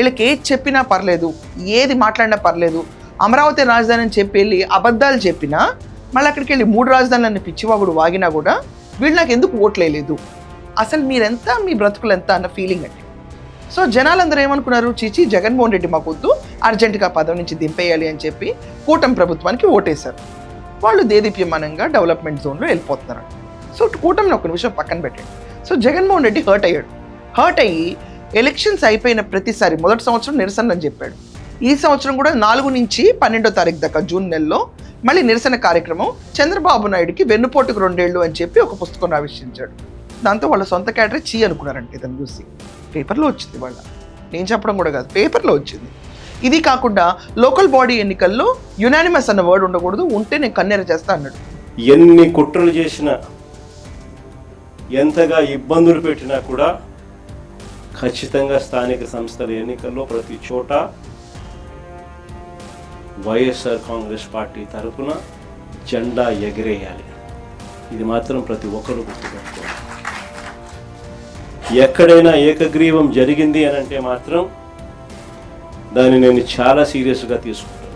వీళ్ళకి ఏది చెప్పినా పర్లేదు, ఏది మాట్లాడినా పర్లేదు, అమరావతి రాజధాని అని చెప్పి వెళ్ళి అబద్ధాలు చెప్పినా మళ్ళీ అక్కడికి వెళ్ళి 3 రాజధానులన్నీ పిచ్చివాగుడు వాగినా కూడా వీళ్ళు నాకు ఎందుకు ఓట్లేదు, అసలు మీరెంత, మీ బ్రతుకులు ఎంత అన్న ఫీలింగ్ అండి. సో జనాలందరూ ఏమనుకున్నారు, చీచి జగన్మోహన్ రెడ్డి మాకొద్దు, అర్జెంటుగా పదవి నుంచి దింపేయాలి అని చెప్పి కూటమి ప్రభుత్వానికి ఓటేశారు. వాళ్ళు దేదీప్యమానంగా డెవలప్మెంట్ జోన్లో వెళ్ళిపోతున్నారు. సో కూటమిని ఒక నిమిషం పక్కన పెట్టండి. సో జగన్మోహన్ రెడ్డి హర్ట్ అయ్యి ఎలక్షన్స్ అయిపోయిన ప్రతిసారి మొదటి సంవత్సరం నిరసన అని చెప్పాడు. ఈ సంవత్సరం కూడా 4 నుంచి 12వ తారీఖు దాకా జూన్ నెలలో మళ్ళీ నిరసన కార్యక్రమం, చంద్రబాబు నాయుడుకి వెన్నుపోటుకు 2 ఏళ్ళు అని చెప్పి ఒక పుస్తకం ఆవిష్కరించాడు. దాంతో వాళ్ళ సొంత క్యాడరే చీ అనుకున్నారంటే ఇతను చూసి. పేపర్లో వచ్చింది, వాళ్ళ నేను చెప్పడం కూడా కాదు, పేపర్లో వచ్చింది. ఇది కాకుండా లోకల్ బాడీ ఎన్నికల్లో యునానిమస్ అన్న వర్డ్ ఉండకూడదు, ఉంటే నేను కన్నెర చేస్తా అన్నాడు. ఎన్ని కుట్రలు చేసినా, ఎంతగా ఇబ్బందులు పెట్టినా కూడా ఖచ్చితంగా స్థానిక సంస్థల ఎన్నికల్లో ప్రతి చోట వైఎస్ఆర్ కాంగ్రెస్ పార్టీ తరఫున జెండా ఎగిరేయాలి. ఇది మాత్రం ప్రతి ఒక్కరు గుర్తుపెట్టుకోవాలి. ఎక్కడైనా ఏకగ్రీవం జరిగింది అని అంటే మాత్రం దాన్ని నేను చాలా సీరియస్గా తీసుకుంటాను.